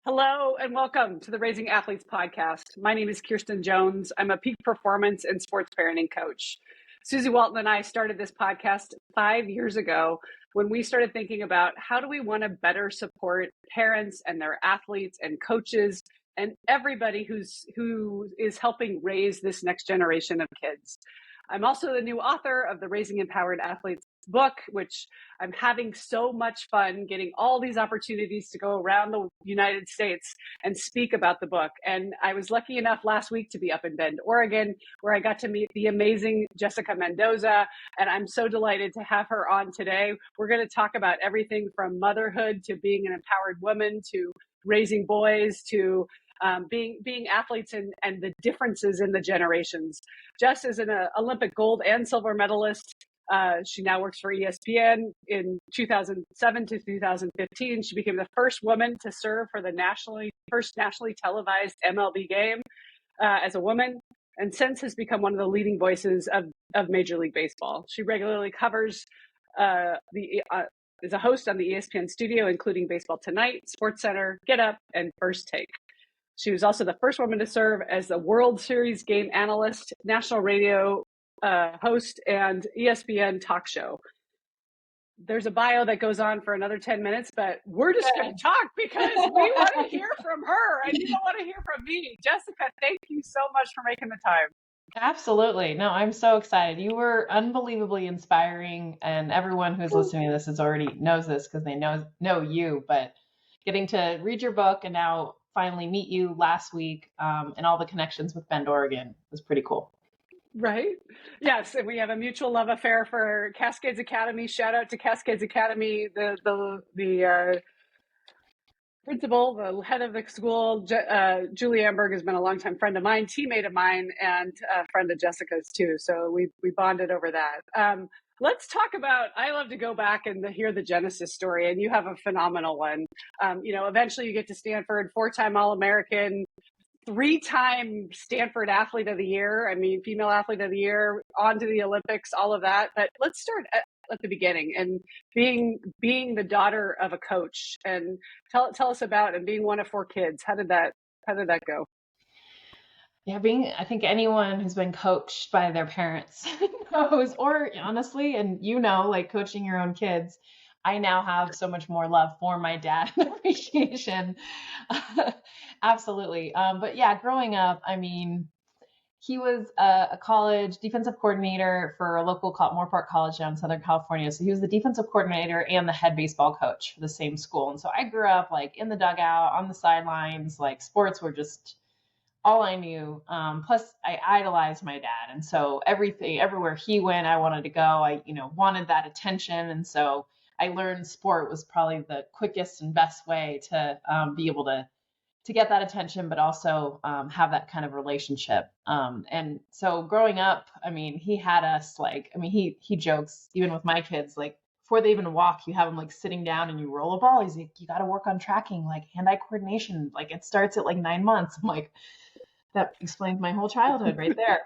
Hello and welcome to the Raising Athletes podcast. My name is Kirsten Jones. I'm a peak performance and sports parenting coach. Susie Walton and I started this podcast 5 years ago when we started thinking about how do we want to better support parents and their athletes and coaches and everybody who is helping raise this next generation of kids. I'm also the new author of the Raising Empowered Athletes book, which I'm having so much fun getting all these opportunities to go around the United States and speak about the book. And I was lucky enough last week to be up in Bend, Oregon, where I got to meet the amazing Jessica Mendoza. And I'm so delighted to have her on today. We're going to talk about everything from motherhood to being an empowered woman to raising boys to being athletes and the differences in the generations. Jess is an Olympic gold and silver medalist. She now works for ESPN. In 2007 to 2015, she became the first woman to serve for the first nationally televised MLB game as a woman, and since has become one of the leading voices of Major League Baseball. She regularly covers is a host on the ESPN studio, including Baseball Tonight, SportsCenter, Get Up, and First Take. She was also the first woman to serve as the World Series game analyst, national radio host, and ESPN talk show. There's a bio that goes on for another 10 minutes, but we're just going to talk because we want to hear from her and you don't want to hear from me. Jessica, thank you so much for making the time. Absolutely. No, I'm so excited. You were unbelievably inspiring, and everyone who's listening to this is already knows this because they know you, but getting to read your book and now finally meet you last week and all the connections with Bend, Oregon was pretty cool. Right? Yes, and we have a mutual love affair for Cascades Academy. Shout out to Cascades Academy, the principal, the head of the school. Julie Amberg has been a longtime friend of mine, teammate of mine, and a friend of Jessica's too. So we bonded over that. Let's talk about, I love to go back and hear the Genesis story, and you have a phenomenal one. Eventually you get to Stanford, 4-time All-American, 3-time Stanford Athlete of the Year. I mean, female Athlete of the Year, on to the Olympics, all of that. But let's start at the beginning and being the daughter of a coach, and tell us about and being one of 4 kids. How did that go? Yeah, I think anyone who's been coached by their parents knows, or honestly, and like coaching your own kids, I now have so much more love for my dad and appreciation. Absolutely. But yeah, growing up, I mean, he was a college defensive coordinator for a local Moorpark College down in Southern California. So he was the defensive coordinator and the head baseball coach for the same school. And so I grew up like in the dugout, on the sidelines, like sports were just all I knew. Plus I idolized my dad. And so everywhere he went, I wanted to go. I, wanted that attention. And so I learned sport was probably the quickest and best way to be able to get that attention, but also have that kind of relationship. And so growing up, I mean, he had us he jokes even with my kids, like before they even walk, you have them like sitting down and you roll a ball. He's like, you got to work on tracking, like hand-eye coordination. Like it starts at like 9 months. I'm like, that explains my whole childhood right there.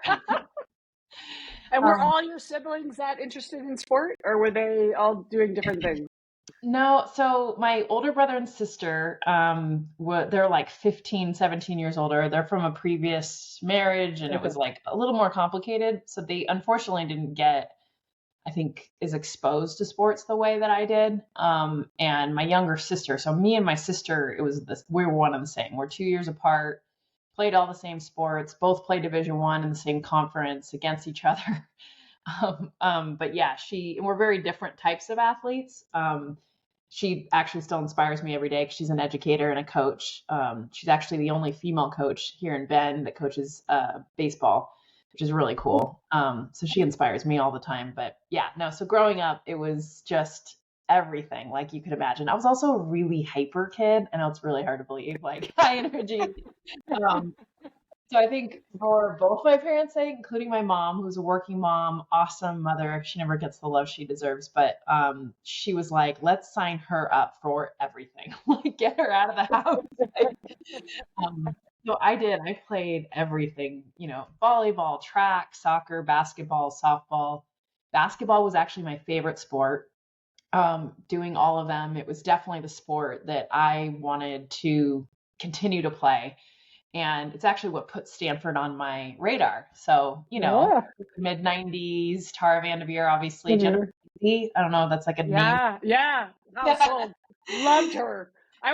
And were all your siblings that interested in sport, or were they all doing different things? No, so my older brother and sister, they're like 15, 17 years older. They're from a previous marriage, and it was like a little more complicated. So they unfortunately didn't get, I think, is exposed to sports the way that I did. And my younger sister, so me and my sister, we were one and the same. We're 2 years apart, played all the same sports, both played Division I in the same conference against each other. But yeah, we're very different types of athletes. She actually still inspires me every day because she's an educator and a coach. She's actually the only female coach here in Bend that coaches baseball, which is really cool. So she inspires me all the time. But yeah, no, so growing up, it was just everything like you could imagine. I was also a really hyper kid. I know it's really hard to believe, like high energy. So I think for both my parents' sake, including my mom, who's a working mom, awesome mother, she never gets the love she deserves, but she was like, let's sign her up for everything, like get her out of the house. So I did. I played everything, volleyball, track, soccer, basketball, softball. Basketball was actually my favorite sport. Doing all of them, it was definitely the sport that I wanted to continue to play. And it's actually what put Stanford on my radar. So, Yeah. mid 90s, Tara Vanderveer, obviously, Jennifer Mhm. Lee. I don't know if that's like a name. Yeah. Household. Loved her. I,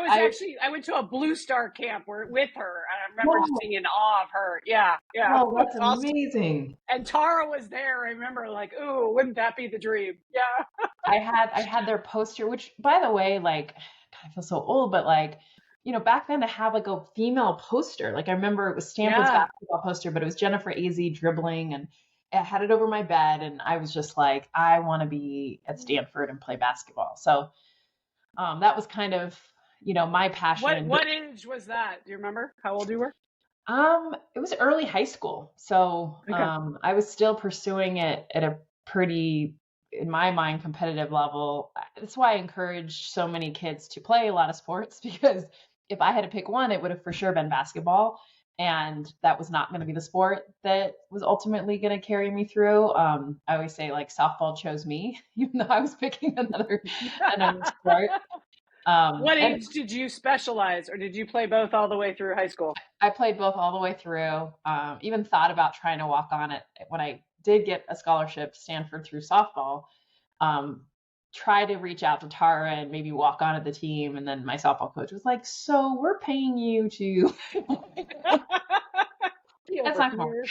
I went to a Blue Star camp with her. I remember just whoa, being in awe of her. Yeah. oh, It that's was awesome. amazing. And Tara was there. I remember like, ooh, wouldn't that be the dream? Yeah. I had their poster, which by the way, like, God, I feel so old, but like, back then to have like a female poster, like I remember it was Stanford's Yeah. basketball poster, but it was Jennifer Azzi dribbling, and I had it over my bed, and I was just like, I want to be at Stanford and play basketball. So that was kind of, my passion. But What age was that? Do you remember how old you were? it was early high school. So Okay. I was still pursuing it at a pretty, in my mind, competitive level. That's why I encourage so many kids to play a lot of sports, because if I had to pick one, it would have for sure been basketball. And that was not going to be the sport that was ultimately going to carry me through. I always say like softball chose me, even though I was picking another sport. What And age did you specialize, or did you play both all the way through high school? I played both all the way through. Even thought about trying to walk on it when I did get a scholarship to Stanford through softball. Um, try to reach out to Tara and maybe walk on at the team. And then my softball coach was like, "So we're paying you to." That's not gonna work.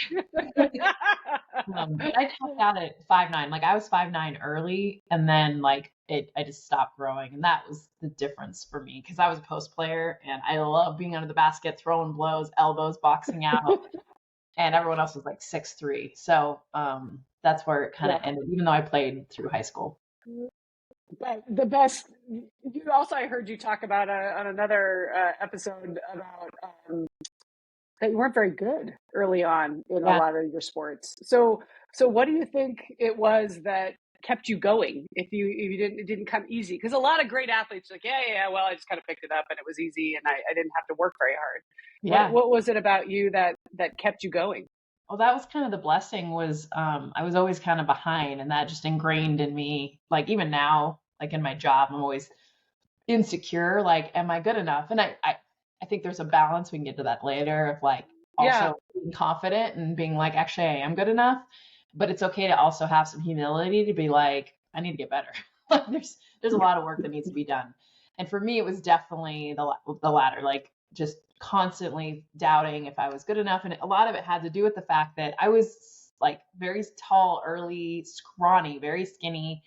But I topped out at 5'9". Like I was 5'9" early, and then like I just stopped growing, and that was the difference for me because I was a post player, and I love being under the basket, throwing blows, elbows, boxing out, and everyone else was like 6'3". So that's where it kind of Yeah. ended, even though I played through high school. But the best, you also, I heard you talk about on another episode about that you weren't very good early on in a Yeah. lot of your sports. So what do you think it was that kept you going if you didn't, it didn't come easy? Because a lot of great athletes are like, well, I just kind of picked it up and it was easy and I didn't have to work very hard. Yeah. What was it about you that kept you going? Well, that was kind of the blessing was I was always kind of behind, and that just ingrained in me. Like even now, like in my job, I'm always insecure, like am I good enough? And I think there's a balance, we can get to that later, of like Yeah. also being confident and being like, actually I am good enough, but it's okay to also have some humility to be like, I need to get better. Like there's a lot of work that needs to be done. And for me it was definitely the latter, like just constantly doubting if I was good enough, and a lot of it had to do with the fact that I was like very tall early, scrawny, very skinny,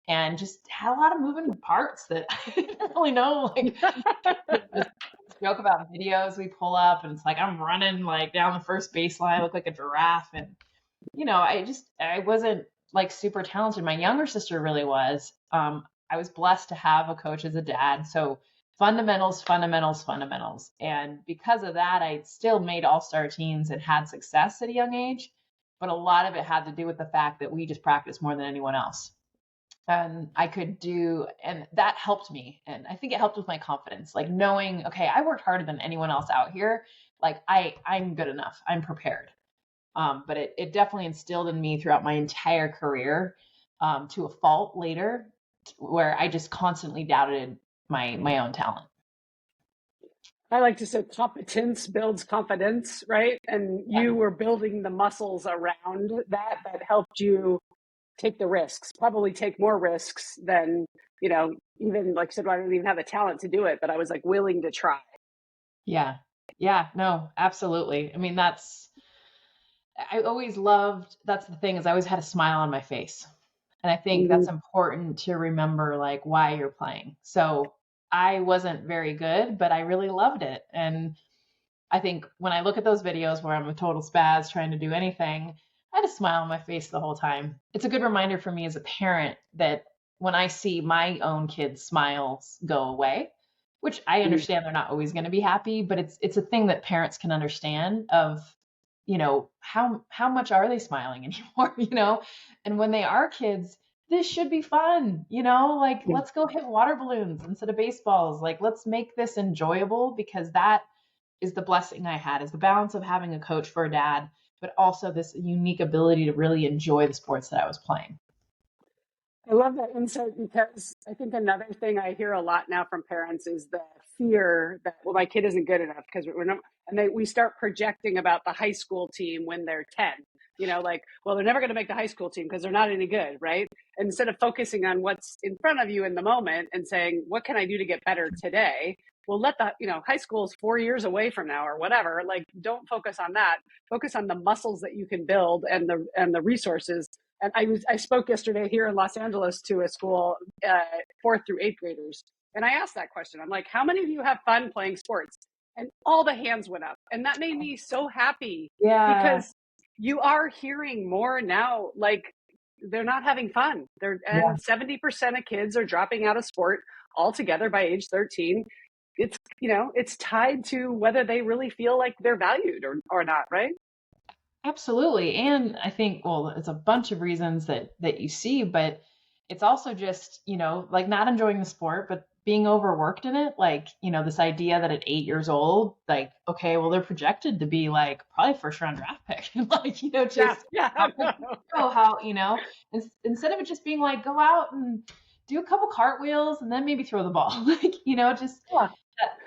and just had a lot of moving parts that I didn't really know. Like, just joke about videos we pull up, and it's like I'm running like down the first baseline, I look like a giraffe, and I wasn't like super talented. My younger sister really was. I was blessed to have a coach as a dad, so fundamentals, fundamentals, fundamentals, and because of that, I still made all-star teams and had success at a young age. But a lot of it had to do with the fact that we just practiced more than anyone else, and I could do, and that helped me. And I think it helped with my confidence, like knowing, okay, I worked harder than anyone else out here. Like I'm good enough. I'm prepared. But it definitely instilled in me throughout my entire career, to a fault later, where I just constantly doubted my own talent. I like to say competence builds confidence, right? And Yeah. you were building the muscles around that helped you take the risks, probably take more risks than, even like I said, I didn't even have the talent to do it, but I was like willing to try. Yeah. Yeah. No, absolutely. I mean, I always loved, that's the thing, is I always had a smile on my face. And I think Mm-hmm. that's important to remember, like why you're playing. So I wasn't very good, but I really loved it. And I think when I look at those videos where I'm a total spaz trying to do anything, I had a smile on my face the whole time. It's a good reminder for me as a parent that when I see my own kids' smiles go away, which I understand they're not always going to be happy, but it's a thing that parents can understand of, how much are they smiling anymore, And when they are kids, this should be fun, like let's go hit water balloons instead of baseballs. Like let's make this enjoyable, because that is the blessing I had, is the balance of having a coach for a dad, but also this unique ability to really enjoy the sports that I was playing. I love that insight, because I think another thing I hear a lot now from parents is the fear that, well, my kid isn't good enough because we're not, and we start projecting about the high school team when they're 10, like, well, they're never going to make the high school team because they're not any good, right? And instead of focusing on what's in front of you in the moment and saying, what can I do to get better today? Well, let the, high school is 4 years away from now or whatever. Like, don't focus on that. Focus on the muscles that you can build and the resources. And I spoke yesterday here in Los Angeles to a school, 4th through 8th graders. And I asked that question. I'm like, how many of you have fun playing sports? And all the hands went up. And that made me so happy. Yeah. Because you are hearing more now, like they're not having fun. 70% of kids are dropping out of sport altogether by age 13. It's, it's tied to whether they really feel like they're valued or not, right? Absolutely. And I think, well, it's a bunch of reasons that you see, but it's also just, like not enjoying the sport, but being overworked in it. Like, this idea that at 8 years old, like, okay, well, they're projected to be like probably first round draft pick. Like, just instead of it just being like, go out and do a couple cartwheels and then maybe throw the ball, like, just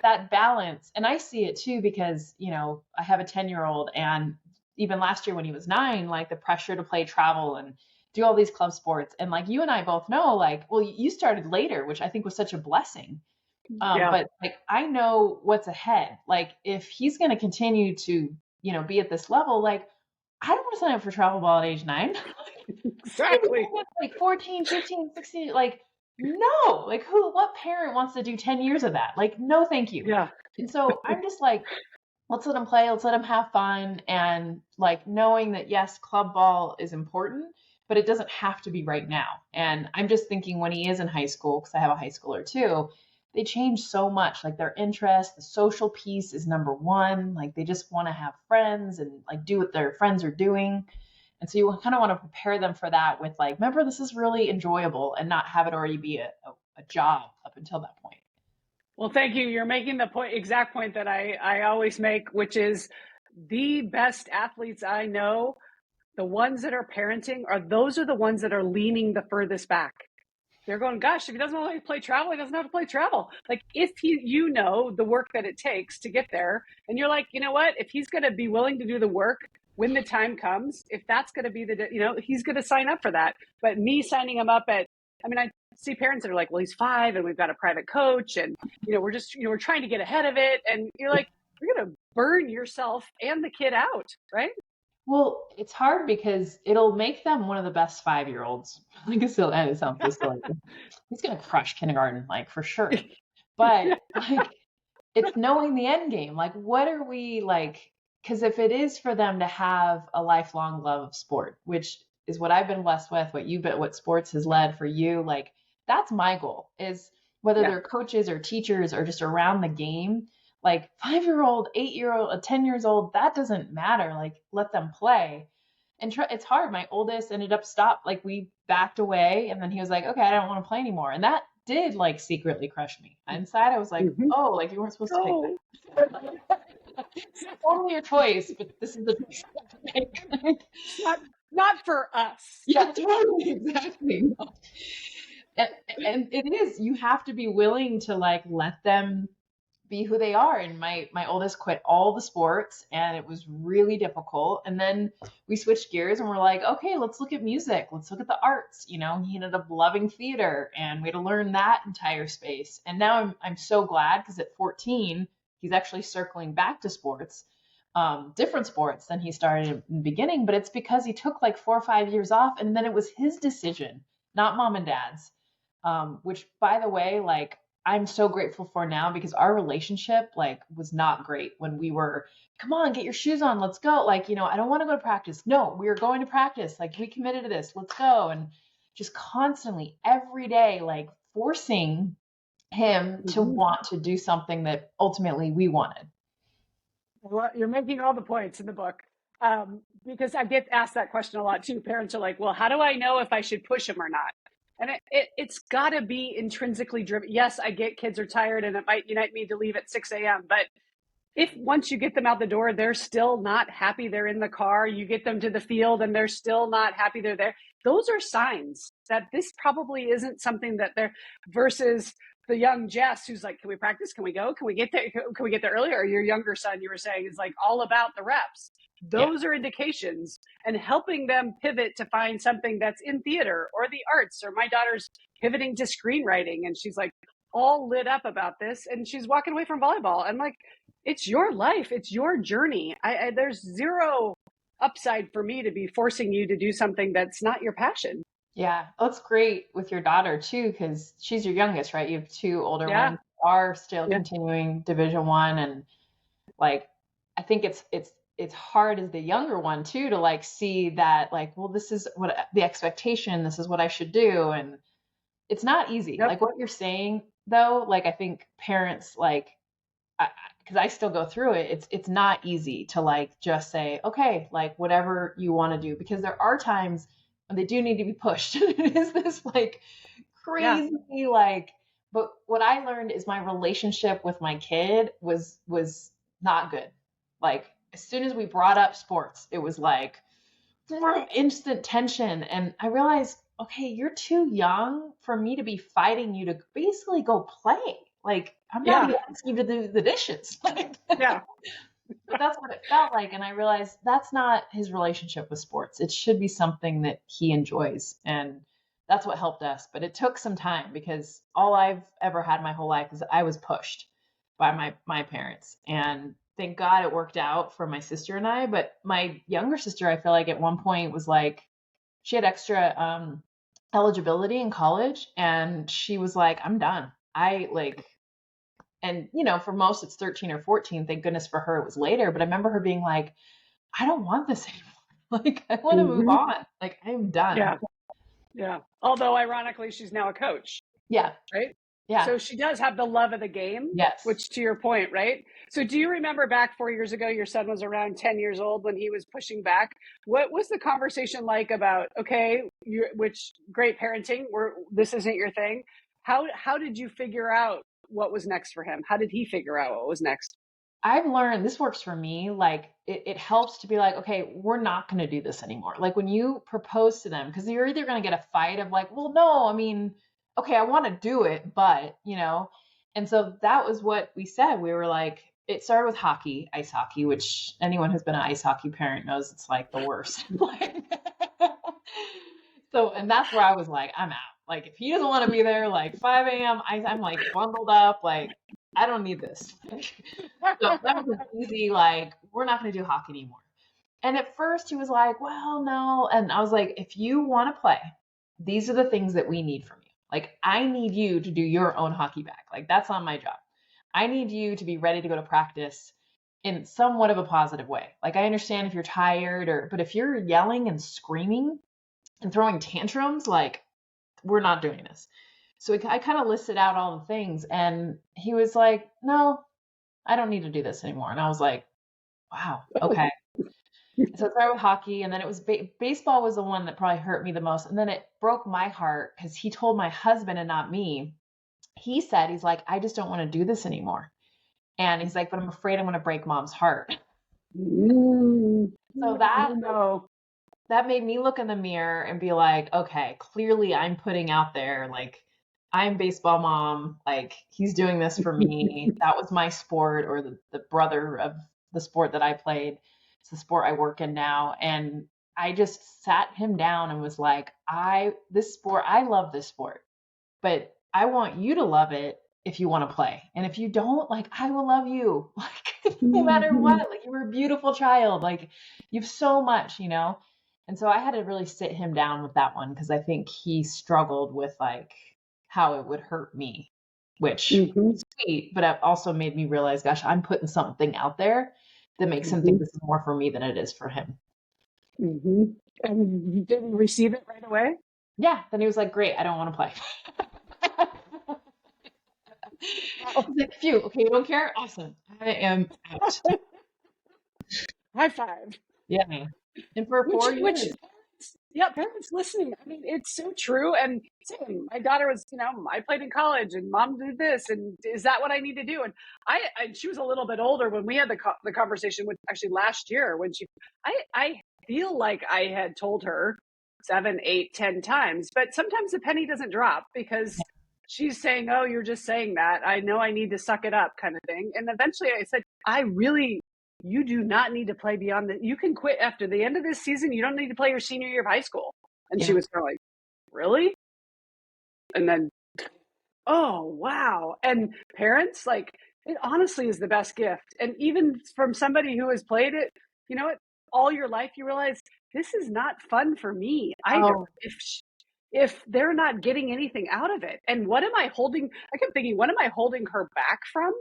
that balance. And I see it too, because, I have a 10-year-old, and even last year when he was 9, like the pressure to play travel and do all these club sports. And like you and I both know, like, well, you started later, which I think was such a blessing. But like, I know what's ahead. Like if he's going to continue to, be at this level, like I don't want to sign up for travel ball at age 9. Exactly. Like 14, 15, 16, like, no, like what parent wants to do 10 years of that? Like, no, thank you. Yeah. And so I'm just like, let's let them play. Let's let them have fun. And like knowing that, yes, club ball is important, but it doesn't have to be right now. And I'm just thinking when he is in high school, because I have a high schooler too, they change so much. Like their interest, the social piece is number one. Like they just want to have friends and like do what their friends are doing. And so you kind of want to prepare them for that with like, remember, this is really enjoyable, and not have it already be a job up until that point. Well, thank you. You're making the exact point that I always make, which is the best athletes I know, the ones that are parenting, those are the ones that are leaning the furthest back. They're going, gosh, if he doesn't want to play travel, he doesn't have to play travel. Like if the work that it takes to get there, and you're like, you know what, if he's going to be willing to do the work when the time comes, if that's going to be he's going to sign up for that. But me signing him up I see parents that are like, well, he's 5 and we've got a private coach and, we're just, we're trying to get ahead of it. And you're like, you're going to burn yourself and the kid out, right? Well, it's hard because it'll make them one of the best 5-year-olds. I guess it sounds so silly. He's going to crush kindergarten, like for sure. But like, it's knowing the end game. Like, what are we like? Because if it is for them to have a lifelong love of sport, which is what I've been blessed with, what sports has led for you, like that's my goal, is whether they're coaches or teachers or just around the game, like 5-year-old, 8-year-old, 10 years old, that doesn't matter. Like let them play. And it's hard. My oldest ended up like we backed away, and then he was like, okay, I don't want to play anymore. And that did like secretly crush me. Inside I was like, oh, like you weren't supposed to take that. It's totally your choice, but this is the not for us. Yeah, totally, exactly. And it is, you have to be willing to like let them be who they are. And my oldest quit all the sports, and it was really difficult. And then we switched gears and we're like, okay, let's look at music. Let's look at the arts. He ended up loving theater, and we had to learn that entire space. And now I'm so glad, because at 14, he's actually circling back to sports, different sports than he started in the beginning. But it's because he took like 4 or 5 years off, and then it was his decision, not mom and dad's, which, by the way, like I'm so grateful for now, because our relationship like was not great when we were, come on, get your shoes on, let's go. Like, I don't want to go to practice. No, we are going to practice. Like we committed to this, let's go. And just constantly every day, like forcing him to want to do something that ultimately we wanted. Well, you're making all the points in the book, because I get asked that question a lot too. Parents are like, well, how do I know if I should push him or not? And it's got to be intrinsically driven. Yes, I get kids are tired and it might need to leave at 6 a.m. But if once you get them out the door, they're still not happy they're in the car, you get them to the field and they're still not happy they're there, those are signs that this probably isn't something that they're, versus the young Jess who's like, can we practice? Can we go? Can we get there? Can we get there earlier? Or your younger son, you were saying, is like all about the reps. Yeah. Those are indications, and helping them pivot to find something that's in theater or the arts. Or my daughter's pivoting to screenwriting, and she's like all lit up about this, and she's walking away from volleyball. I'm like, it's your life. It's your journey. There's zero upside for me to be forcing you to do something that's not your passion. Yeah, that's great with your daughter too, because she's your youngest, right? You have two older Yeah. ones who are still Yeah. continuing Division I, and like I think it's hard as the younger one too to like see that like, well, this is what the expectation, this is what I should do, and it's not easy. Yep. Like what you're saying though, like I think parents like because I still go through it, it's not easy to like just say, okay, like whatever you want to do, because there are times when they do need to be pushed. It is this like crazy like, but what I learned is my relationship with my kid was not good. Like as soon as we brought up sports, it was like instant tension, and I realized, okay, you're too young for me to be fighting you to basically go play. Like I'm not even asking you to do the dishes. Yeah. But that's what it felt like. And I realized that's not his relationship with sports. It should be something that he enjoys. And that's what helped us. But it took some time because all I've ever had my whole life is I was pushed by my parents. And thank God it worked out for my sister and I. But my younger sister, I feel like at one point was like, she had extra eligibility in college. And she was like, I'm done. And, you know, for most it's 13 or 14. Thank goodness for her it was later. But I remember her being like, I don't want this anymore. Like, I want to move on. Like, I'm done. Yeah. Yeah. Although, ironically, she's now a coach. Yeah. Right? Yeah. So she does have the love of the game. Yes. Which, to your point, right? So do you remember back 4 years ago, your son was around 10 years old when he was pushing back? What was the conversation like about, okay, which great parenting, this isn't your thing. How did you figure out what was next for him? How did he figure out what was next? I've learned this works for me. Like it helps to be like, okay, we're not going to do this anymore. Like when you propose to them, because you're either going to get a fight of like, well, no, I mean, okay, I want to do it, but you know, and so that was what we said. We were like, it started with hockey, ice hockey, which anyone who's been an ice hockey parent knows it's like the worst. So, and that's where I was like, I'm out. Like, if he doesn't want to be there, like 5 a.m., I'm like bundled up. Like, I don't need this. So that was easy. Like, we're not going to do hockey anymore. And at first he was like, well, no. And I was like, if you want to play, these are the things that we need from you. Like, I need you to do your own hockey back. Like, that's not my job. I need you to be ready to go to practice in somewhat of a positive way. Like, I understand if you're tired but if you're yelling and screaming and throwing tantrums, like, we're not doing this. So I kind of listed out all the things, and he was like, no, I don't need to do this anymore. And I was like, wow, okay. So it started with hockey, and then it was baseball was the one that probably hurt me the most. And then it broke my heart because he told my husband and not me. He said, he's like, I just don't want to do this anymore. And he's like, but I'm afraid I'm going to break mom's heart. So that made me look in the mirror and be like, okay, clearly I'm putting out there, like, I'm baseball mom, like, he's doing this for me. That was my sport, or the brother of the sport that I played. It's the sport I work in now. And I just sat him down and was like, I love this sport, but I want you to love it if you want to play. And if you don't, like, I will love you, like, no matter what. Like, you were a beautiful child. Like, you have so much, you know? And so I had to really sit him down with that one, because I think he struggled with like how it would hurt me, which is sweet, but it also made me realize, gosh, I'm putting something out there that makes him think this is more for me than it is for him. And you didn't receive it right away? Yeah. Then he was like, great, I don't want to play. I was like, phew, okay, you don't care? Awesome. I am out. High five. Yeah. And for 4 years. Parents listening. I mean, it's so true. And same, my daughter was, I played in college and mom did this. And is that what I need to do? And she was a little bit older when we had the conversation with actually last year when I feel like I had told her 7, 8, 10 times, but sometimes the penny doesn't drop because she's saying, oh, you're just saying that. I know I need to suck it up kind of thing. And eventually I said, you do not need to play beyond that. You can quit after the end of this season. You don't need to play your senior year of high school. And she was kind of like, really? And then, oh, wow. And parents, like, it honestly is the best gift. And even from somebody who has played it, you know what, all your life, you realize this is not fun for me either. Oh. If they're not getting anything out of it. And what am I holding? I kept thinking, what am I holding her back from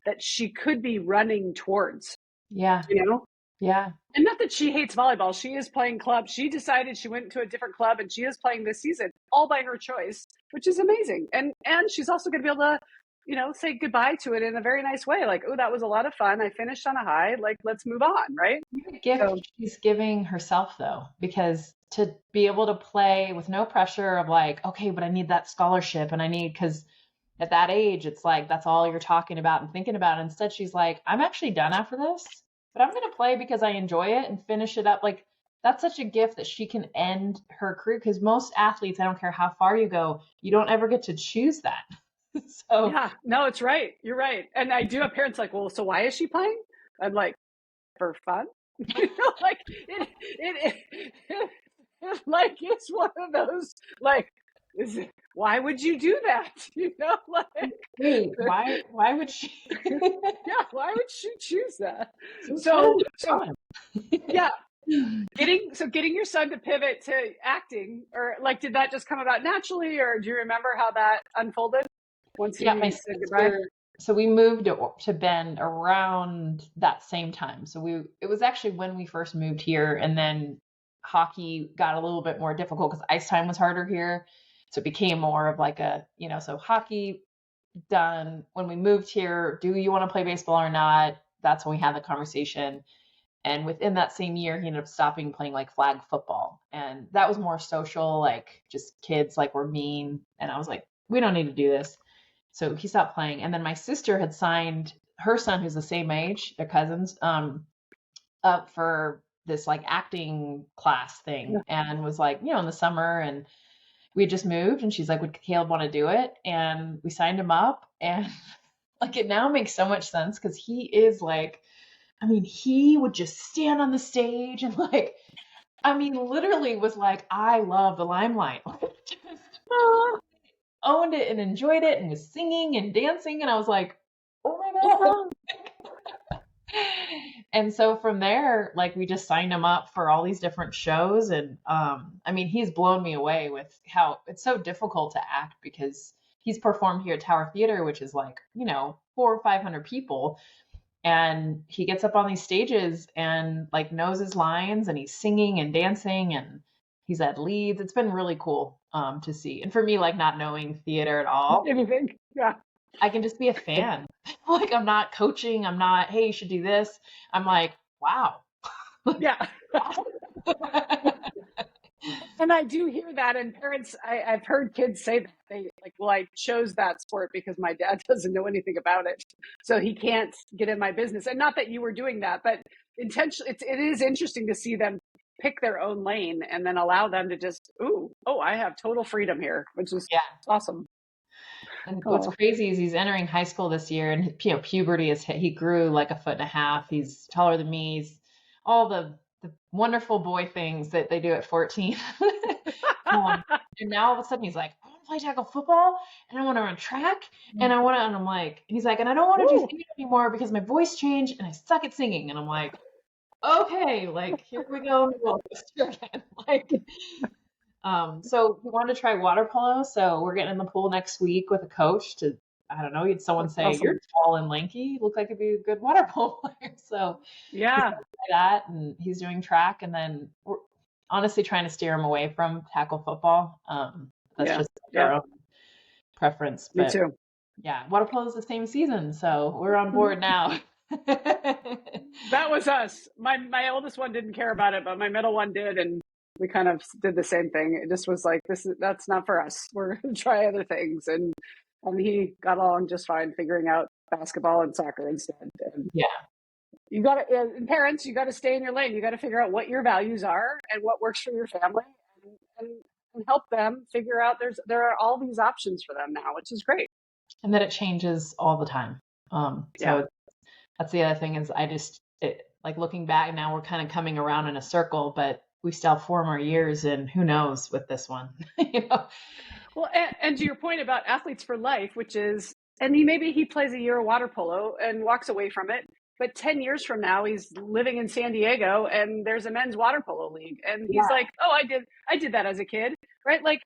that she could be running towards? Yeah. You know? Yeah. And not that she hates volleyball. She is playing club. She decided she went to a different club and she is playing this season all by her choice, which is amazing. And she's also going to be able to, you know, say goodbye to it in a very nice way. Like, oh, that was a lot of fun. I finished on a high. Like, let's move on. Right. What a gift she's giving herself though, because to be able to play with no pressure of like, okay, but I need that scholarship and because at that age, it's like, that's all you're talking about and thinking about. Instead, she's like, I'm actually done after this, but I'm going to play because I enjoy it and finish it up. Like, that's such a gift that she can end her career, because most athletes, I don't care how far you go, you don't ever get to choose that. So yeah, no, it's right. You're right. And I do have parents like, well, so why is she playing? I'm like, for fun. You know, like it like it's one of those like, why would you do that? You know, like wait, why would she? Yeah, why would she choose that? So yeah. Getting your son to pivot to acting, or like, did that just come about naturally, or do you remember how that unfolded once he my said goodbye? So we moved to Bend around that same time. So it was actually when we first moved here, and then hockey got a little bit more difficult because ice time was harder here. So it became more of like a, you know, so hockey done. When we moved here, do you want to play baseball or not? That's when we had the conversation. And within that same year, he ended up stopping playing like flag football. And that was more social, like just kids like were mean. And I was like, we don't need to do this. So he stopped playing. And then my sister had signed her son, who's the same age, they're cousins, up for this like acting class thing, and was like, you know, in the summer, and we had just moved, and she's like, would Caleb want to do it? And we signed him up, and like it now makes so much sense because he is like, I mean, he would just stand on the stage and like, I mean, literally was like, I love the limelight. Just owned it and enjoyed it and was singing and dancing. And I was like, oh my God. And so from there, like we just signed him up for all these different shows. And I mean, he's blown me away with how it's so difficult to act, because he's performed here at Tower Theater, which is like, you know, 400 or 500 people. And he gets up on these stages and like knows his lines, and he's singing and dancing, and he's had leads. It's been really cool to see. And for me, like not knowing theater at all, Anything. Yeah. I can just be a fan. Like I'm not coaching. I'm not, hey, you should do this. I'm like, wow. Yeah. And I do hear that. And parents, I've heard kids say that they like, well, I chose that sport because my dad doesn't know anything about it, so he can't get in my business. And not that you were doing that, but intentionally, it is interesting to see them pick their own lane and then allow them to just, I have total freedom here, which is awesome. And what's crazy is he's entering high school this year, and you know, puberty is hit. He grew like 1.5 feet. He's taller than me. He's all the wonderful boy things that they do at 14. And now all of a sudden he's like, I want to play tackle football, and I want to run track, and I want to, and I'm like, he's like, and I don't want to do theater anymore because my voice changed and I suck at singing. And I'm like, okay, like here we go. Again. Like, so we wanted to try water polo. So we're getting in the pool next week with a coach to, I don't know, someone say, awesome. You're tall and lanky. Look like you'd be a good water polo player. So yeah, that, and he's doing track, and then we're honestly trying to steer him away from tackle football. That's just our own preference. But, me too. Yeah, water polo is the same season, so we're on board now. That was us. My oldest one didn't care about it, but my middle one did, and we kind of did the same thing. It just was like, that's not for us. We're going to try other things. And he got along just fine figuring out basketball and soccer instead. And you got to, and parents, you got to stay in your lane. You got to figure out what your values are and what works for your family. And and help them figure out there are all these options for them now, which is great. And that it changes all the time. Yeah. So that's the other thing is like looking back now, we're kind of coming around in a circle, but we still have 4 more years, and who knows with this one, you know? Well, and to your point about athletes for life, which is, and maybe he plays a year of water polo and walks away from it, but 10 years from now, he's living in San Diego and there's a men's water polo league. And he's like, oh, I did that as a kid, right? Like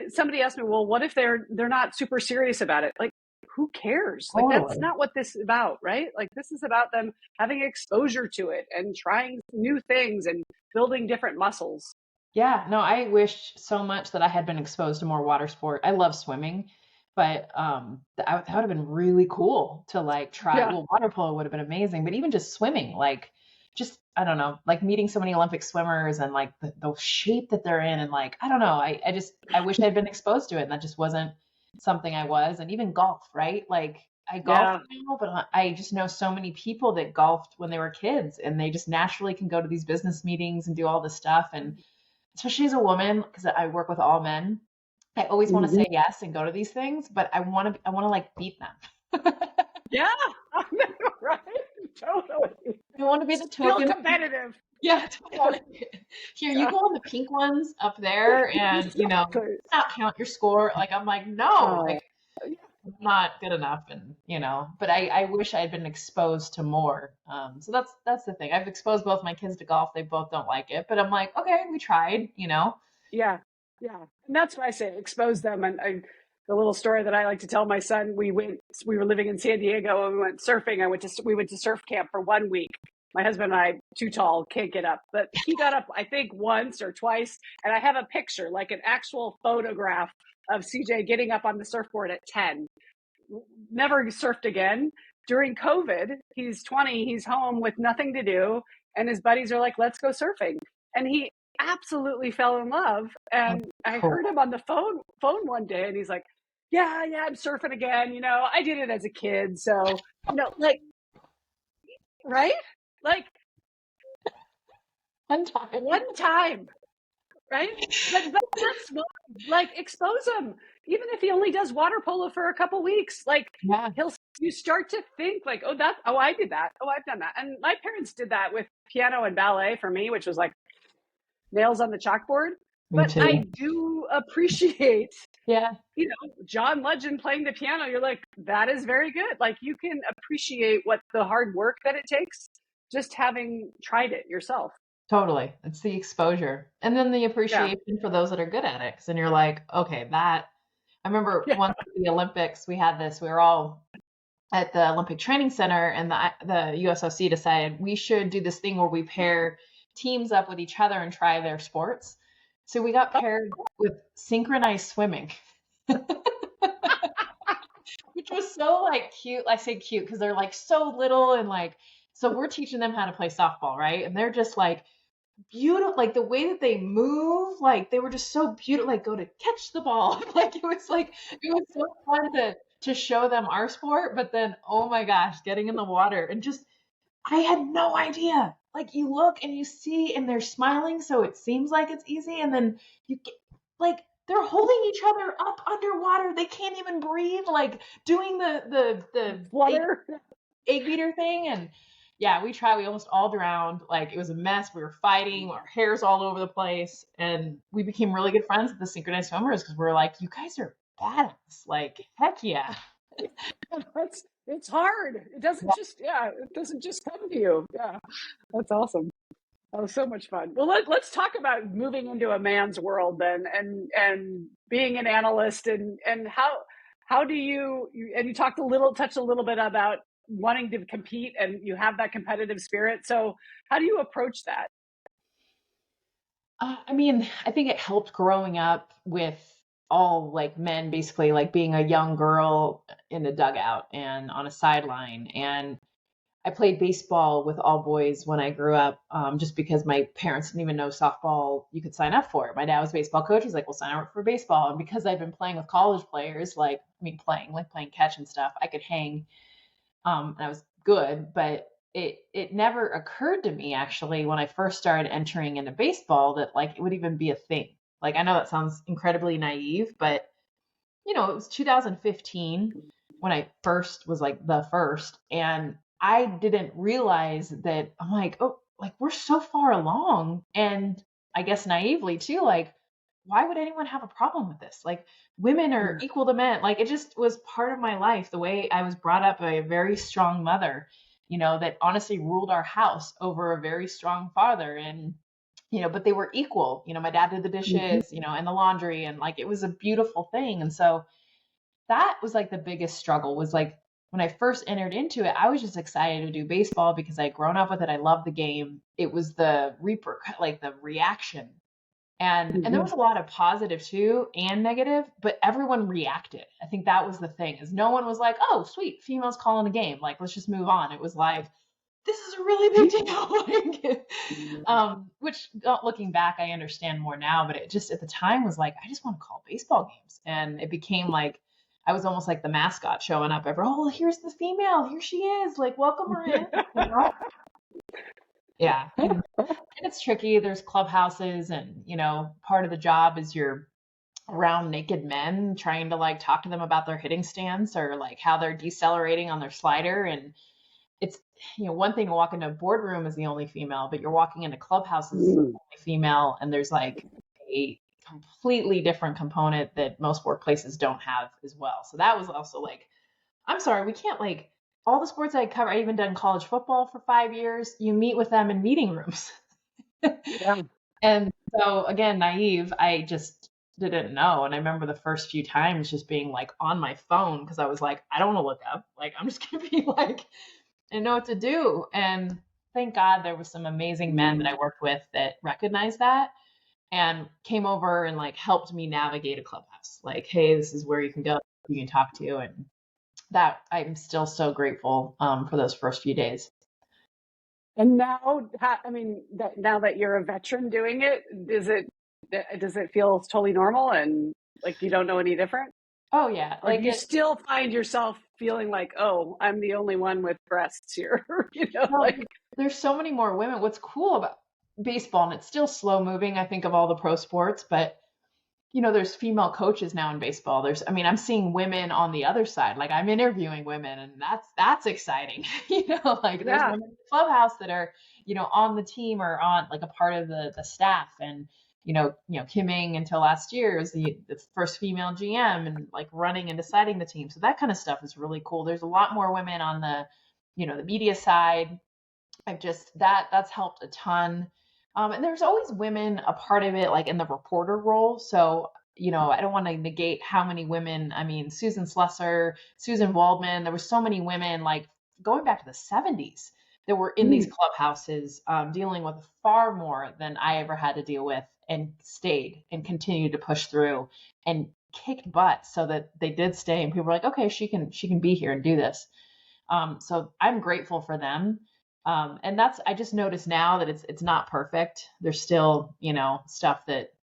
somebody asked me, well, what if they're not super serious about it? Like, who cares? Like, that's not what this is about, right? Like, this is about them having exposure to it and trying new things and building different muscles. Yeah, no, I wish so much that I had been exposed to more water sport. I love swimming, but that would have been really cool to like try. Yeah. Well, water polo would have been amazing, but even just swimming, like just I don't know, like meeting so many Olympic swimmers and like the shape that they're in, and like I don't know, I wish I'd been exposed to it, and that just wasn't something I was. And even golf, right? Like I golf now, but I just know so many people that golfed when they were kids, and they just naturally can go to these business meetings and do all this stuff. And especially as a woman, because I work with all men, I always want to say yes and go to these things, but I want to like beat them. Yeah, right. Totally. I want to be the Still token. competitive. Yeah. Here, you go on the pink ones up there, and not count your score. Like I'm like, no, like I'm not good enough, and But I wish I had been exposed to more. So that's the thing. I've exposed both my kids to golf. They both don't like it, but I'm like, okay, we tried. Yeah, yeah, and that's why I say expose them. And the little story that I like to tell my son: we were living in San Diego and we went surfing. We went to surf camp for 1 week. My husband and I, too tall, can't get up, but he got up, I think, once or twice. And I have a picture, like an actual photograph of CJ getting up on the surfboard at 10. Never surfed again. During COVID, he's 20, he's home with nothing to do. And his buddies are like, let's go surfing. And he absolutely fell in love. And I heard him on the phone one day, and he's like, yeah, I'm surfing again. I did it as a kid. So, like, right? Like, one time, right? But that's small. Like, expose him. Even if he only does water polo for a couple weeks, like you start to think like, I did that. Oh, I've done that. And my parents did that with piano and ballet for me, which was like nails on the chalkboard. But I do appreciate, John Legend playing the piano. You're like, that is very good. Like, you can appreciate what the hard work that it takes just having tried it yourself. Totally. It's the exposure. And then the appreciation for those that are good at it. And you're like, okay, I remember once at the Olympics, we were all at the Olympic Training Center, and the USOC decided we should do this thing where we pair teams up with each other and try their sports. So we got paired with synchronized swimming, which was so like cute. I say cute because they're like so little, and like, so we're teaching them how to play softball, right? And they're just like beautiful, like the way that they move, like they were just so beautiful, like go to catch the ball. Like it was so fun to show them our sport, but then, oh my gosh, getting in the water and just, I had no idea. Like you look and you see and they're smiling, so it seems like it's easy, and then you get like they're holding each other up underwater. They can't even breathe, like doing the water egg beater thing. And yeah, we almost all drowned. Like it was a mess. We were fighting, our hair's all over the place, and we became really good friends with the synchronized swimmers because we were like, you guys are badass. Like, heck yeah. It's hard. It doesn't just come to you. Yeah, that's awesome. That was so much fun. Well, let's talk about moving into a man's world then, and being an analyst, and how do you touched a little bit about wanting to compete, and you have that competitive spirit. So how do you approach that? I mean, I think it helped growing up with all like men, basically, like being a young girl in a dugout and on a sideline. And I played baseball with all boys when I grew up, just because my parents didn't even know softball you could sign up for it. My dad was a baseball coach. He's like, well, sign up for baseball. And because I've been playing with college players, playing catch and stuff, I could hang. And I was good, but it never occurred to me actually when I first started entering into baseball that like it would even be a thing. Like, I know that sounds incredibly naive, but it was 2015 when I first was like the first, and I didn't realize that I'm like, oh, like we're so far along. And I guess naively too, like, why would anyone have a problem with this? Like, women are equal to men. Like, it just was part of my life, the way I was brought up by a very strong mother, that honestly ruled our house over a very strong father. And but they were equal. My dad did the dishes, and the laundry, and like it was a beautiful thing. And so that was like the biggest struggle, was like when I first entered into it, I was just excited to do baseball because I'd grown up with it. I loved the game. It was the like the reaction. And there was a lot of positive too and negative, but everyone reacted. I think that was the thing, is no one was like, oh, sweet, females calling the game, like let's just move on. It was like, this is a really big deal. Which looking back, I understand more now, but it just at the time was like, I just want to call baseball games. And it became like, I was almost like the mascot showing up every, oh, here's the female, here she is, like, welcome her in. Yeah. And it's tricky. There's clubhouses, and, part of the job is you're around naked men trying to like talk to them about their hitting stance or like how they're decelerating on their slider. And it's, one thing to walk into a boardroom as the only female, but you're walking into clubhouses as the only female, and there's like a completely different component that most workplaces don't have as well. So that was also like, I'm sorry, we can't, like, all the sports I cover, I even done college football for 5 years. You meet with them in meeting rooms. Yeah. And so again, naive, I just didn't know. And I remember the first few times just being like on my phone, because I was like, I don't want to look up. Like, I'm just going to be like, I know what to do. And thank God there was some amazing men that I worked with that recognized that and came over and like helped me navigate a clubhouse. Like, hey, this is where you can go, you can talk to. And that, I'm still so grateful for those first few days. And now, now that you're a veteran doing it, does it feel totally normal and like you don't know any different? Oh yeah, Or do you still find yourself feeling like, oh, I'm the only one with breasts here? There's so many more women. What's cool about baseball, and it's still slow moving, I think, of all the pro sports, but there's female coaches now in baseball. I'm seeing women on the other side. Like, I'm interviewing women, and that's exciting. There's women in the clubhouse that are, on the team or on like a part of the staff. And, Kim Ng until last year is the first female GM and like running and deciding the team. So that kind of stuff is really cool. There's a lot more women on the, the media side. That's helped a ton. And there's always women a part of it, like in the reporter role. So, I don't want to negate how many women, Susan Slusser, Susan Waldman, there were so many women, like going back to the 70s, that were in these clubhouses, dealing with far more than I ever had to deal with, and stayed and continued to push through and kicked butt so that they did stay. And people were like, okay, she can be here and do this. So I'm grateful for them. And I just noticed now that it's not perfect. There's still,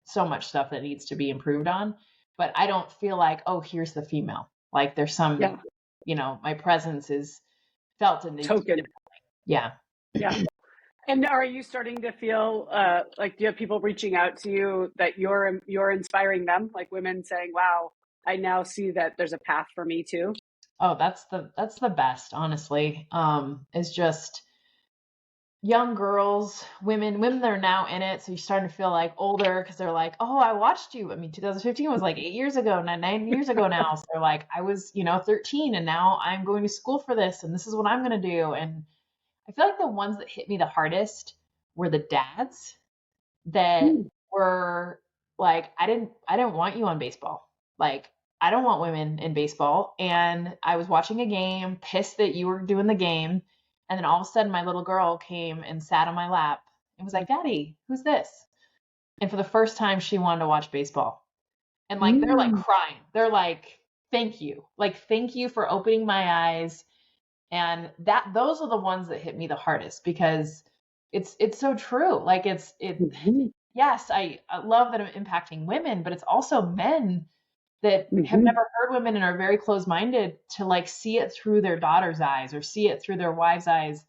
so much stuff that needs to be improved on, but I don't feel like, oh, here's the female. Like there's some, my presence is felt in the token. Yeah. Yeah. And are you starting to feel like, do you have people reaching out to you that you're inspiring them, like women saying, wow, I now see that there's a path for me too? Oh, that's the best, honestly. Is just young girls, women that are now in it. So you're starting to feel like older because they're like, oh, I watched you. 2015 was like 8 years ago, 9 years ago now. So they're like, I was, 13 and now I'm going to school for this and this is what I'm going to do. And I feel like the ones that hit me the hardest were the dads that were like, I didn't want you on baseball. Like, I don't want women in baseball. And I was watching a game, pissed that you were doing the game. And then all of a sudden, my little girl came and sat on my lap and was like, Daddy, who's this? And for the first time, she wanted to watch baseball. And like, they're like crying. They're like, thank you. Like, thank you for opening my eyes. And those are the ones that hit me the hardest, because it's so true. Like yes, I love that I'm impacting women, but it's also men that have never heard women and are very closed-minded to like see it through their daughter's eyes or see it through their wife's eyes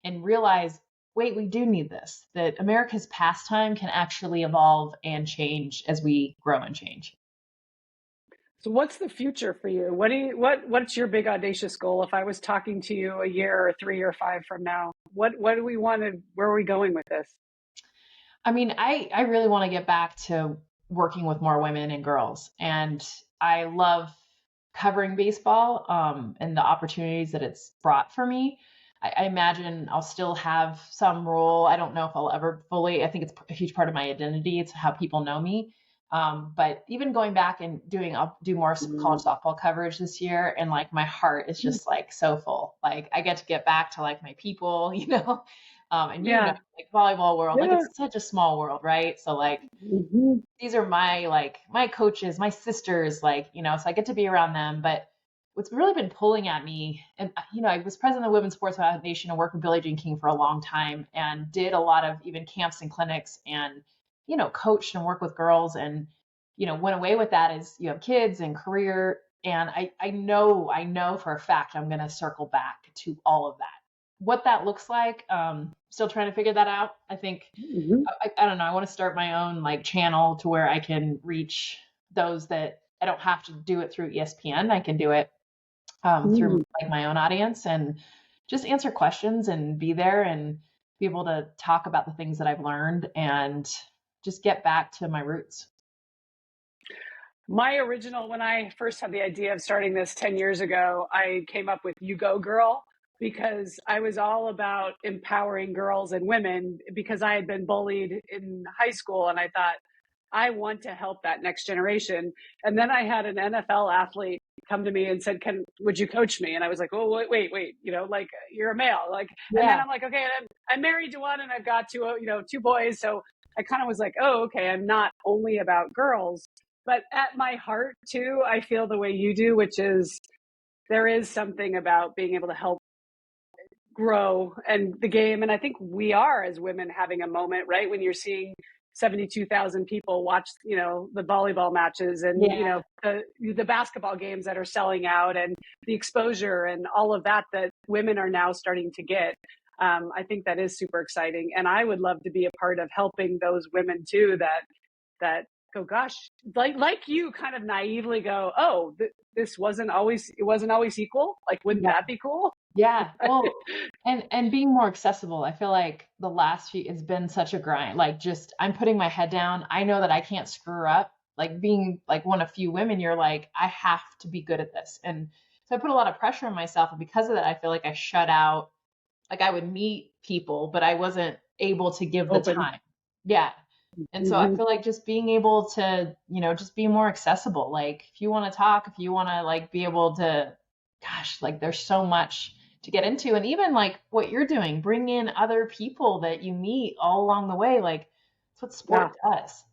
and realize wait, we do need this, that America's pastime can actually evolve and change as we grow and change. So what's the future for you? What's your big audacious goal? If I was talking to you a year or 3 or 5 from now, what do we want to, where are we going with this? I mean, I really want to get back to working with more women and girls. And I love covering baseball and the opportunities that it's brought for me. I imagine I'll still have some role. I don't know if I'll ever fully, I think it's a huge part of my identity. It's how people know me. But even going back and I'll do more college softball coverage this year. And like my heart is just like so full. Like I get to get back to like my people, you know, and you know, like volleyball world, like it's such a small world, right? So like these are my coaches, my sisters, like, you know, so I get to be around them. But what's really been pulling at me, and you know, I was president of the Women's Sports Foundation and worked with Billie Jean King for a long time and did a lot of even camps and clinics and, you know, coached and worked with girls and, you know, went away with that as you have kids and career. And I know for a fact I'm going to circle back to all of that. What that looks like, still trying to figure that out. I think, I don't know, I want to start my own like channel to where I can reach those that I don't have to do it through ESPN. I can do it through like my own audience and just answer questions and be there and be able to talk about the things that I've learned and just get back to my roots. My original, when I first had the idea of starting this 10 years ago, I came up with You Go Girl because I was all about empowering girls and women because I had been bullied in high school. And I thought, I want to help that next generation. And then I had an NFL athlete come to me and said, would you coach me? And I was like, oh, wait, you know, like you're a male, like, and then I'm like, okay, I'm married to one and I've got two boys. So I kind of was like, oh, okay, I'm not only about girls, but at my heart too, I feel the way you do, which is there is something about being able to help grow and the game. And I think we are as women having a moment, right? When you're seeing 72,000 people watch, you know, the volleyball matches and, you know, the basketball games that are selling out and the exposure and all of that women are now starting to get. I think that is super exciting. And I would love to be a part of helping those women too, that go, gosh, like you kind of naively go, oh, it wasn't always equal. Like, wouldn't that be cool? Yeah. Well, and being more accessible. I feel like the last few, it's been such a grind. Like just, I'm putting my head down. I know that I can't screw up. Like being like one of few women, you're like, I have to be good at this. And so I put a lot of pressure on myself. And because of that, I feel like I shut out, like I would meet people, but I wasn't able to give the time. Yeah. And so I feel like just being able to, you know, just be more accessible. Like if you want to talk, if you want to like be able to, gosh, like there's so much to get into. And even like what you're doing, bring in other people that you meet all along the way. Like that's what sport does,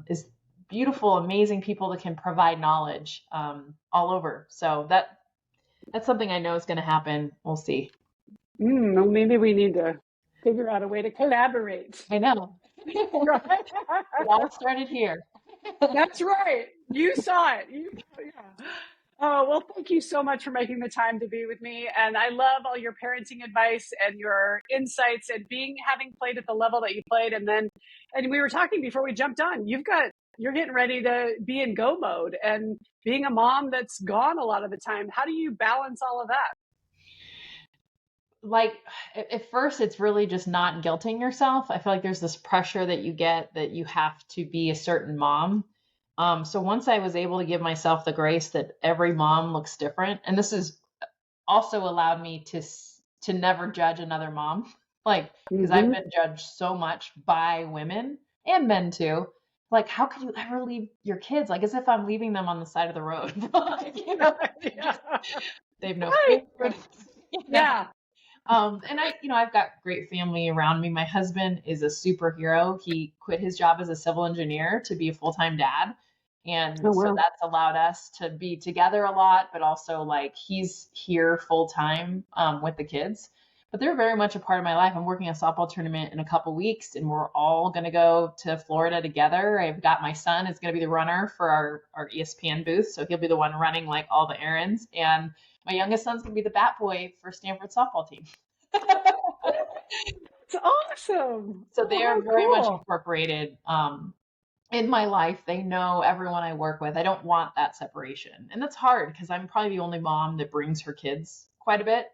is beautiful, amazing people that can provide knowledge all over. So that's something I know is going to happen. We'll see. Well, maybe we need to figure out a way to collaborate. I know. It all started here. That's right. You saw it. Oh, well, thank you so much for making the time to be with me. And I love all your parenting advice and your insights and having played at the level that you played. And we were talking before we jumped on, you're getting ready to be in go mode and being a mom that's gone a lot of the time. How do you balance all of that? Like at first it's really just not guilting yourself. I feel like there's this pressure that you get that you have to be a certain mom. So once I was able to give myself the grace that every mom looks different, and this has also allowed me to never judge another mom, like, because I've been judged so much by women and men too. Like, how could you ever leave your kids? Like, as if I'm leaving them on the side of the road. Like, you know, they have no favorites. Yeah. And I've got great family around me. My husband is a superhero. He quit his job as a civil engineer to be a full-time dad. And so that's allowed us to be together a lot, but also like he's here full-time with the kids. But they're very much a part of my life. I'm working a softball tournament in a couple weeks and we're all going to go to Florida together. I've got my son is going to be the runner for our ESPN booth. So he'll be the one running like all the errands. And my youngest son's going to be the bat boy for Stanford softball team. It's awesome. So they are Oh, very much cool. incorporated in my life. They know everyone I work with. I don't want that separation. And that's hard because I'm probably the only mom that brings her kids quite a bit.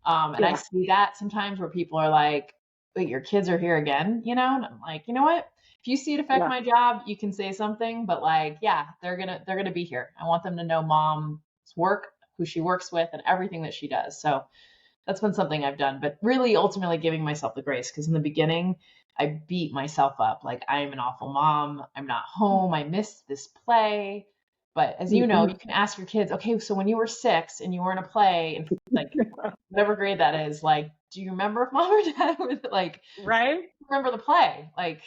And I Yeah. see that sometimes where people are like, wait, your kids are here again, you know? And I'm like, you know what? If you see it affect Yeah. my job, you can say something, but like, yeah, they're gonna be here. I want them to know mom's work, who she works with, and everything that she does. So that's been something I've done, but really ultimately giving myself the grace, because in the beginning I beat myself up. Like, I am an awful mom. I'm not home. I missed this play. But as you know, Mhm. you can ask your kids, okay, so when you were 6 and you were in a play and like whatever grade that is, like, do you remember if mom or dad was like, Right? remember the play? Like,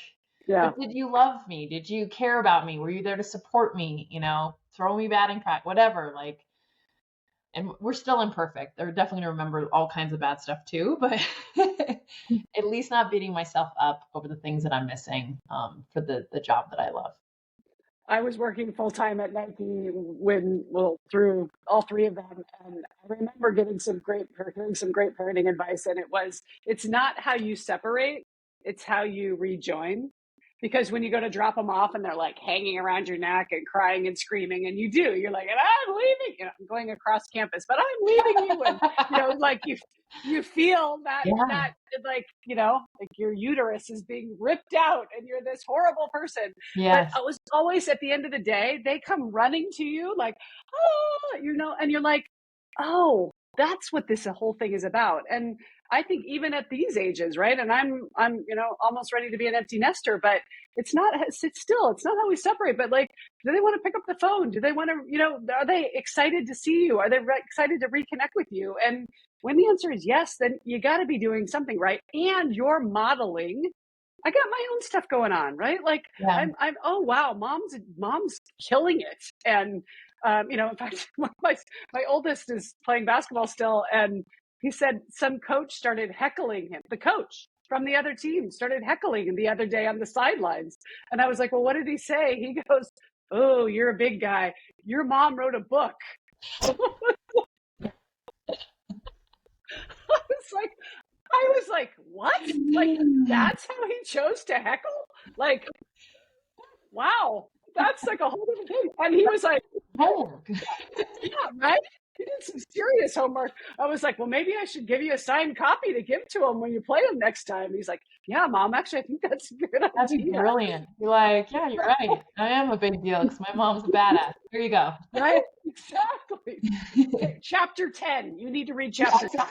Yeah. but did you love me? Did you care about me? Were you there to support me? You know, throw me batting practice, whatever. Like, and we're still imperfect. They're definitely gonna remember all kinds of bad stuff too, but at least not beating myself up over the things that I'm missing for the job that I love. I was working full time at Nike through all three of them, and I remember hearing some great parenting advice. And it's not how you separate, it's how you rejoin. Because when you go to drop them off and they're like hanging around your neck and crying and screaming, and you're like, and I'm leaving, I'm going across campus, but I'm leaving you, and like you feel that Yeah. like like your uterus is being ripped out, and you're this horrible person. But Yes. it was always at the end of the day, they come running to you like, oh, and you're like, oh, that's what this whole thing is about. And I think even at these ages, right? And I'm almost ready to be an empty nester, but it's not. It's not how we separate. But like, do they want to pick up the phone? Do they want to? Are they excited to see you? Are they excited to reconnect with you? And when the answer is yes, then you got to be doing something right, and you're modeling. I got my own stuff going on, right? Like Yeah. I'm oh wow, mom's killing it. And in fact, my oldest is playing basketball still, and he said some coach started heckling him. The coach from the other team started heckling him the other day on the sidelines. And I was like, well, what did he say? He goes, oh, you're a big guy. Your mom wrote a book. I was like, what? Like, that's how he chose to heckle? Like, wow, that's like a whole different thing. And he was like, Homework. yeah, right? He did some serious homework. I was like, well, maybe I should give you a signed copy to give to him when you play him next time. He's like, yeah, Mom, actually, I think that's a good That'd be idea. brilliant. You're like, yeah, you're right. I am a big deal because my mom's a badass. Here you go. Right? Exactly. Okay, chapter 10. You need to read chapter 10.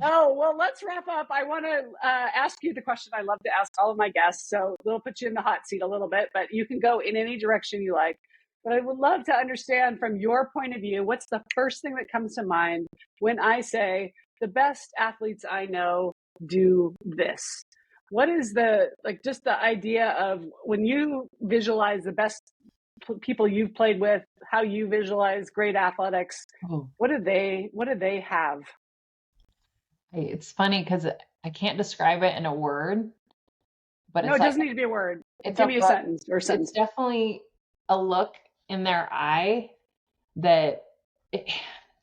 Oh, well, let's wrap up. I want to ask you the question I love to ask all of my guests. So we'll put you in the hot seat a little bit, but you can go in any direction you like. But I would love to understand from your point of view, what's the first thing that comes to mind when I say the best athletes I know do this? What is just the idea of when you visualize the best people you've played with, how you visualize great athletics, Oh. what do they have? Hey, it's funny because I can't describe it in a word, but No, it's it like doesn't need to be a word. it's Give a me a sentence or a it's sentence. definitely a look in their eye that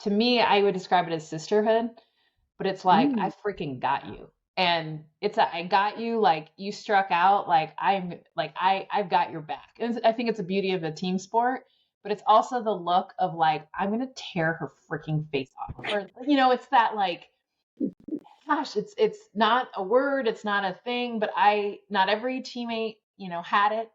to me, I would describe it as sisterhood, but it's like, I freaking got you. And I got you, like you struck out, like I've got your back. And I think it's a beauty of a team sport, but it's also the look of like, I'm going to tear her freaking face off. Or, it's that like, gosh, it's not a word, it's not a thing, but not every teammate, had it.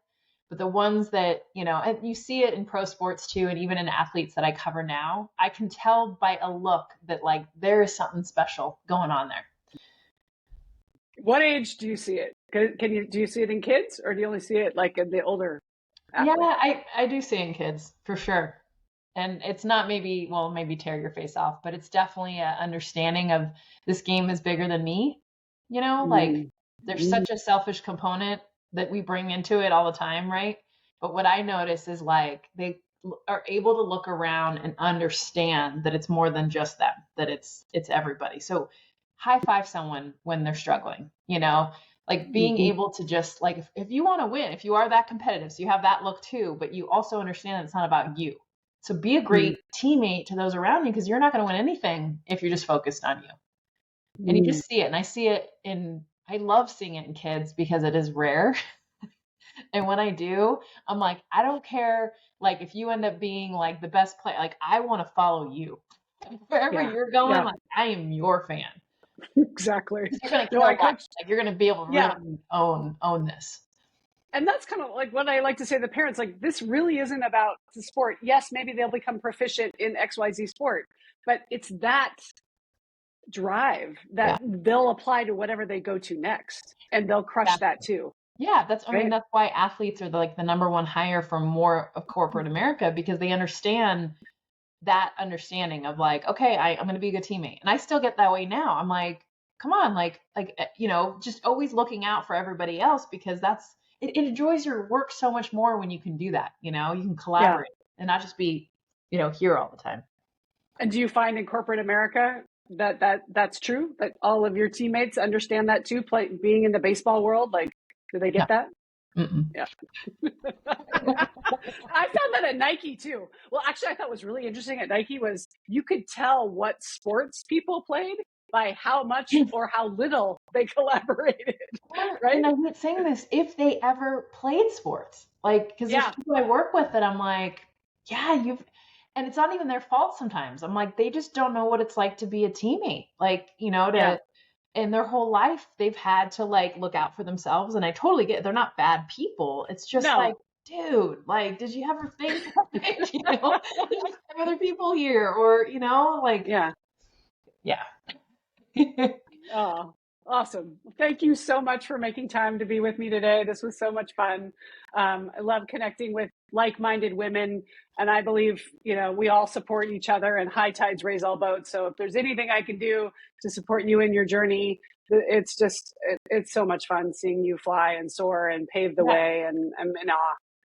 But the ones that, and you see it in pro sports too, and even in athletes that I cover now, I can tell by a look that like there is something special going on there. What age do you see it? Do you see it in kids, or do you only see it like in the older athletes? Yeah, I do see it in kids for sure. And it's not maybe tear your face off, but it's definitely an understanding of this game is bigger than me. Like there's such a selfish component that we bring into it all the time, right? But what I notice is like they are able to look around and understand that it's more than just them, that it's everybody. So high five someone when they're struggling, like being able to just like if you want to win, if you are that competitive, so you have that look too, but you also understand that it's not about you. So be a great teammate to those around you because you're not going to win anything if you're just focused on you. And you just see it. And I love seeing it in kids because it is rare. And when I do, I'm like, I don't care. Like if you end up being like the best player, like I want to follow you wherever you're going. Like I am your fan. Exactly. You're going to No, kill I life. coached. Like you're going to be able to really own this. And that's kind of like what I like to say to the parents, like, this really isn't about the sport. Yes, maybe they'll become proficient in XYZ sport, but it's that drive that they'll apply to whatever they go to next, and they'll crush that too. Yeah, I mean, that's why athletes are the number one hire for more of corporate America, because they understand that understanding of like, okay, I'm going to be a good teammate. And I still get that way now. I'm like, come on, like, just always looking out for everybody else, because it enjoys your work so much more when you can do that. You can collaborate and not just be, here all the time. And do you find in corporate America that's true, that all of your teammates understand that too, being in the baseball world? Like, do they get that? Mm-mm. Yeah. I found that at Nike too. Well, actually, I thought was really interesting at Nike was you could tell what sports people played by how much or how little they collaborated. Right? And I'm not saying this, if they ever played sports, like, because there's people I work with that I'm like, and it's not even their fault sometimes. I'm like, they just don't know what it's like to be a teammate. Like, in their whole life, they've had to like look out for themselves. And I totally get it. They're not bad people. It's just like, dude, like, did you ever think, there's other people here, or, like, yeah. Oh, awesome. Thank you so much for making time to be with me today. This was so much fun. I love connecting with like-minded women, and I believe, we all support each other, and high tides raise all boats. So if there's anything I can do to support you in your journey, it's so much fun seeing you fly and soar and pave the way, and I'm in awe.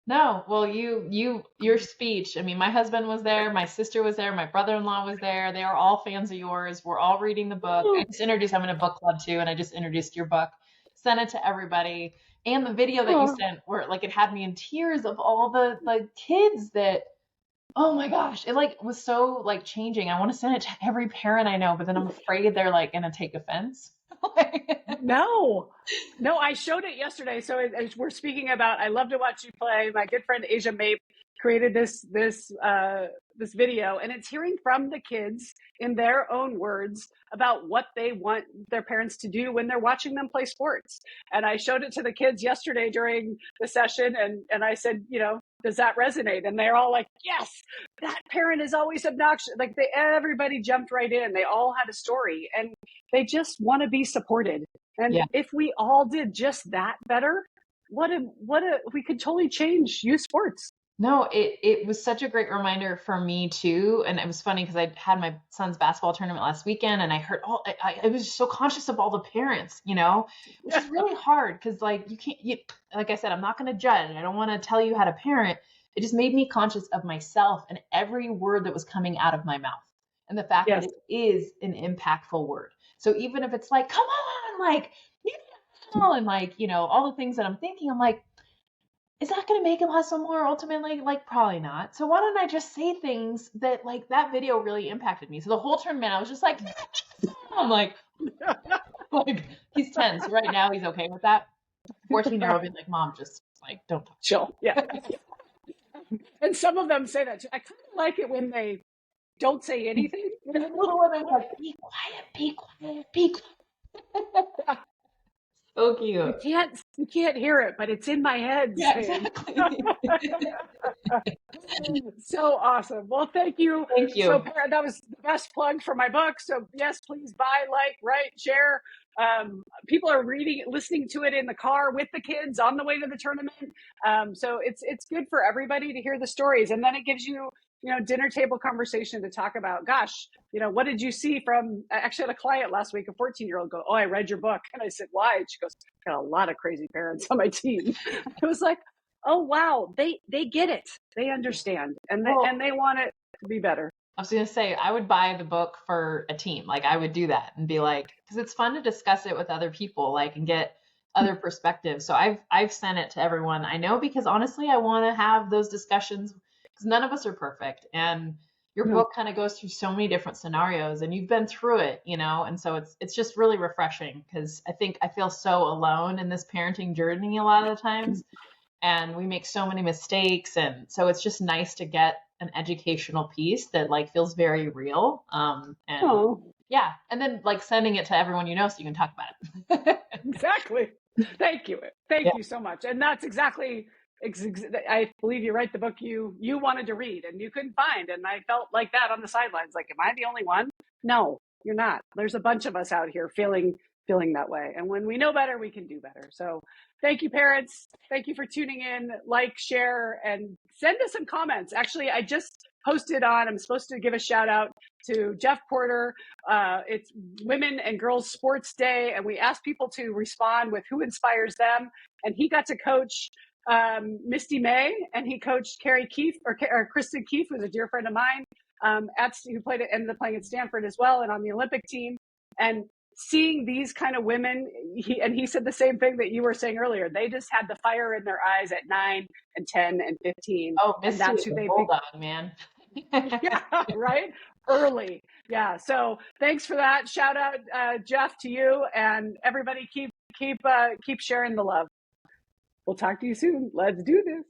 No, well, your speech, I mean, my husband was there, my sister was there, my brother-in-law was there. They are all fans of yours. We're all reading the book. I'm in a book club too, and I just introduced your book, sent it to everybody. And the video that you sent, where like it had me in tears of all the kids that, oh my gosh, it like was so like changing. I want to send it to every parent I know, but then I'm afraid they're like going to take offense. No, I showed it yesterday. So as we're speaking about, I love to watch you play. My good friend Asia Mape created this video, and it's hearing from the kids in their own words about what they want their parents to do when they're watching them play sports. And I showed it to the kids yesterday during the session, and I said, does that resonate? And they're all like, yes, that parent is always obnoxious. Like everybody jumped right in. They all had a story, and they just want to be supported. And if we all did just that better, we could totally change youth sports. No, it was such a great reminder for me too. And it was funny because I had my son's basketball tournament last weekend, and I heard I was just so conscious of all the parents, which is really hard because like like I said, I'm not going to judge. I don't want to tell you how to parent. It just made me conscious of myself and every word that was coming out of my mouth, and the fact that it is an impactful word. So even if it's like, come on, like, and like, all the things that I'm thinking, I'm like, is that going to make him hustle more ultimately? Like, probably not. So why don't I just say things that like that video really impacted me? So the whole tournament, I was just like, I'm like he's 10. So right now he's okay with that. 14-year-old being like, Mom, just like, don't talk. Chill. Yeah. And some of them say that too. I kind of like it when they don't say anything. There's a little one that's like, be quiet, be quiet, be quiet. So cute. You can't hear it, but it's in my head. Yeah, exactly. So awesome. Well, thank you. Thank you. So that was the best plug for my book. So yes, please buy, like, write, share. People are listening to it in the car with the kids on the way to the tournament. So it's good for everybody to hear the stories, and then it gives you, dinner table conversation to talk about, gosh, what did you see from, I actually had a client last week, a 14-year-old go, oh, I read your book. And I said, why? And she goes, got a lot of crazy parents on my team. I was like, oh, wow, they get it. They understand, and they want it to be better. I was going to say, I would buy the book for a team. Like I would do that and be like, because it's fun to discuss it with other people, like, and get other perspectives. So I've sent it to everyone I know, because honestly, I want to have those discussions, because none of us are perfect. And your Mhm. book kind of goes through so many different scenarios and you've been through it, and so it's just really refreshing because I think I feel so alone in this parenting journey a lot of the times, and we make so many mistakes, and so it's just nice to get an educational piece that like feels very real. And Oh, yeah, and then like sending it to everyone so you can talk about it. exactly. Thank you. Yeah. Thank you so much. And that's exactly, I believe you write the book you wanted to read and you couldn't find. And I felt like that on the sidelines. Like, am I the only one? No, you're not. There's a bunch of us out here feeling that way. And when we know better, we can do better. So thank you, parents. Thank you for tuning in. Like, share, and send us some comments. Actually, I just posted I'm supposed to give a shout out to Jeff Porter. It's Women and Girls Sports Day, and we asked people to respond with who inspires them. And he got to coach Misty May, and he coached Carrie Keefe or Kristen Keefe, who's a dear friend of mine, who ended up playing at Stanford as well, and on the Olympic team. And seeing these kind of women, he said the same thing that you were saying earlier. They just had the fire in their eyes at 9 and 10 and 15. Oh, And Misty that's is who a they bulldog, man. yeah, right? Early. Yeah. So thanks for that. Shout out, Jeff, to you, and everybody keep sharing the love. We'll talk to you soon. Let's do this.